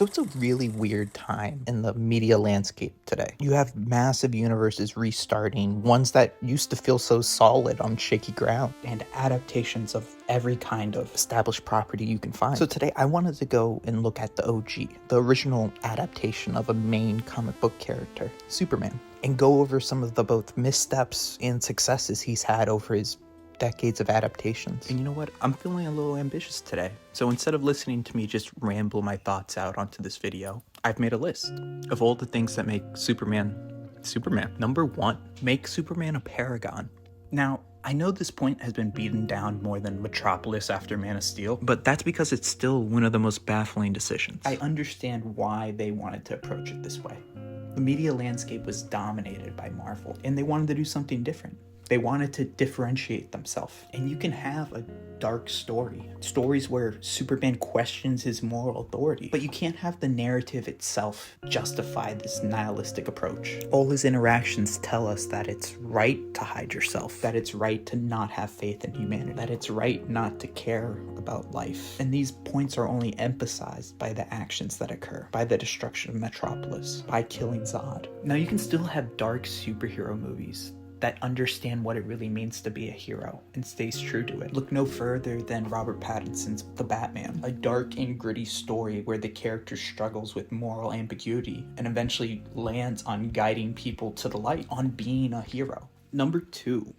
So it's a really weird time in the media landscape today. You have massive universes restarting, ones that used to feel so solid on shaky ground, and adaptations of every kind of established property you can find. So today I wanted to go and look at the OG, the original adaptation of a main comic book character, Superman, and go over some of the both missteps and successes he's had over his decades of adaptations. And you know what? I'm feeling a little ambitious today. So instead of listening to me just ramble my thoughts out onto this video, I've made a list of all the things that make Superman. Number 1, make Superman a paragon. Now, I know this point has been beaten down more than Metropolis after Man of Steel, but that's because it's still one of the most baffling decisions. I understand why they wanted to approach it this way. The media landscape was dominated by Marvel, and they wanted to do something different. They wanted to differentiate themselves. And you can have a dark story. Stories where Superman questions his moral authority. But you can't have the narrative itself justify this nihilistic approach. All his interactions tell us that it's right to hide yourself. That it's right to not have faith in humanity. That it's right not to care about life. And these points are only emphasized by the actions that occur. By the destruction of Metropolis. By killing Zod. Now you can still have dark superhero movies that understand what it really means to be a hero and stays true to it. Look no further than Robert Pattinson's The Batman, a dark and gritty story where the character struggles with moral ambiguity and eventually lands on guiding people to the light, on being a hero. Number 2.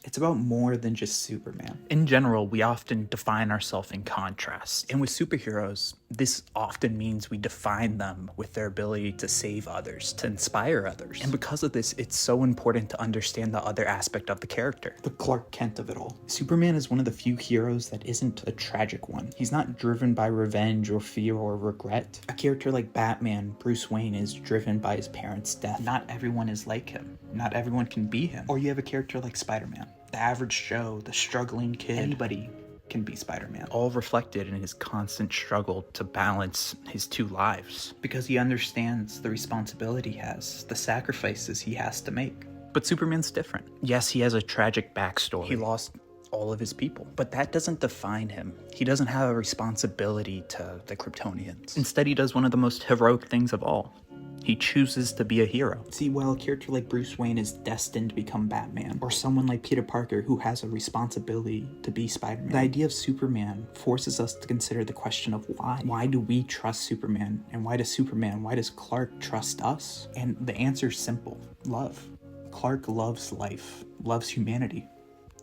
It's about more than just Superman. In general, we often define ourselves in contrast. And with superheroes, this often means we define them with their ability to save others, to inspire others. And because of this, it's so important to understand the other aspect of the character. The Clark Kent of it all. Superman is one of the few heroes that isn't a tragic one. He's not driven by revenge or fear or regret. A character like Batman, Bruce Wayne, is driven by his parents' death. Not everyone is like him. Not everyone can be him. Or you have a character like Spider-Man. The average Joe, the struggling kid, anybody can be Spider-Man. All reflected in his constant struggle to balance his two lives. Because he understands the responsibility he has, the sacrifices he has to make. But Superman's different. Yes, he has a tragic backstory. He lost all of his people. But that doesn't define him. He doesn't have a responsibility to the Kryptonians. Instead, he does one of the most heroic things of all. He chooses to be a hero. See, while a character like Bruce Wayne is destined to become Batman, or someone like Peter Parker who has a responsibility to be Spider-Man, the idea of Superman forces us to consider the question of why. Why do we trust Superman? And why does Clark trust us? And the answer is simple. Love. Clark loves life, loves humanity.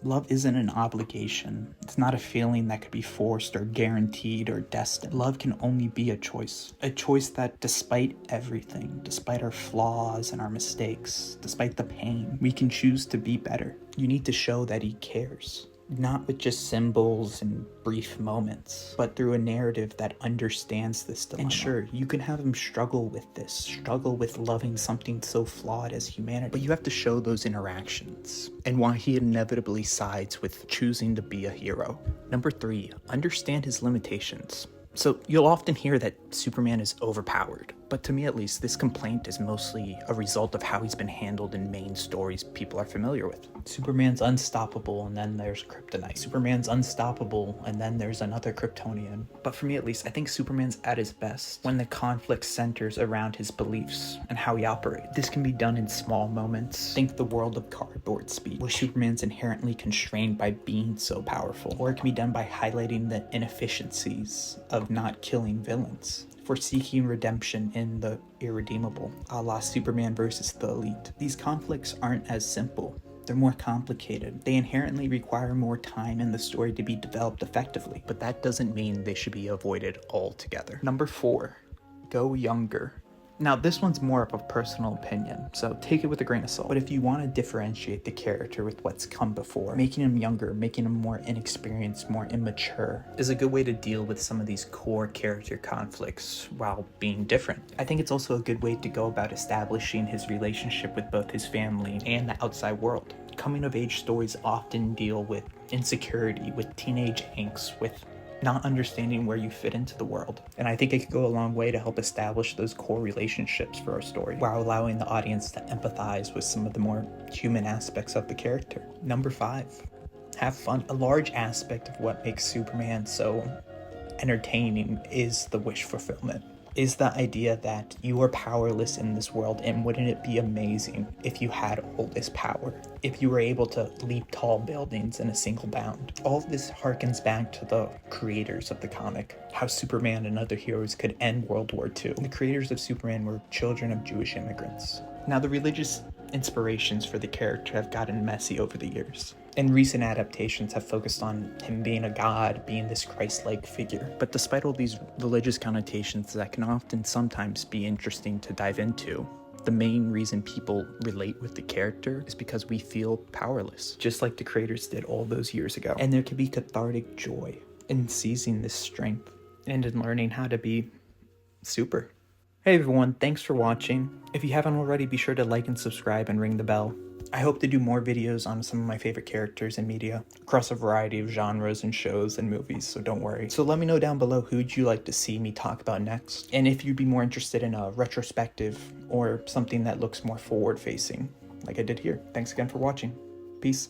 Love isn't an obligation. It's not a feeling that could be forced or guaranteed or destined. Love can only be a choice. A choice that despite everything, despite our flaws and our mistakes, despite the pain, we can choose to be better. You need to show that he cares. Not with just symbols and brief moments, but through a narrative that understands this dilemma. And sure, you can have him struggle with this, struggle with loving something so flawed as humanity, but you have to show those interactions and why he inevitably sides with choosing to be a hero. Number 3, understand his limitations. So you'll often hear that Superman is overpowered, but to me at least, this complaint is mostly a result of how he's been handled in main stories people are familiar with. Superman's unstoppable and then there's Kryptonite. Superman's unstoppable and then there's another Kryptonian. But for me at least, I think Superman's at his best when the conflict centers around his beliefs and how he operates. This can be done in small moments. Think the world of cardboard speech, where Superman's inherently constrained by being so powerful. Or it can be done by highlighting the inefficiencies of not killing villains, for seeking redemption in the irredeemable, a la Superman versus the Elite. These conflicts aren't as simple. They're more complicated. They inherently require more time in the story to be developed effectively, but that doesn't mean they should be avoided altogether. Number 4, go younger. Now, this one's more of a personal opinion, so take it with a grain of salt. But if you want to differentiate the character with what's come before, making him younger, making him more inexperienced, more immature, is a good way to deal with some of these core character conflicts while being different. I think it's also a good way to go about establishing his relationship with both his family and the outside world. Coming-of-age stories often deal with insecurity, with teenage angst, with not understanding where you fit into the world. And I think it could go a long way to help establish those core relationships for our story, while allowing the audience to empathize with some of the more human aspects of the character. Number 5, have fun. A large aspect of what makes Superman so entertaining is the wish fulfillment. is the idea that you are powerless in this world, and wouldn't it be amazing if you had all this power? If you were able to leap tall buildings in a single bound. All of this harkens back to the creators of the comic, how Superman and other heroes could end World War II. The creators of Superman were children of Jewish immigrants. Now, the religious inspirations for the character have gotten messy over the years, and recent adaptations have focused on him being a god, being this Christ-like figure. But despite all these religious connotations that can often sometimes be interesting to dive into, the main reason people relate with the character is because we feel powerless, just like the creators did all those years ago. And there can be cathartic joy in seizing this strength and in learning how to be super. Hey everyone, thanks for watching. If you haven't already, be sure to like and subscribe and ring the bell. I hope to do more videos on some of my favorite characters in media across a variety of genres and shows and movies, so don't worry. So let me know down below who'd you like to see me talk about next, and if you'd be more interested in a retrospective or something that looks more forward-facing, like I did here. Thanks again for watching. Peace.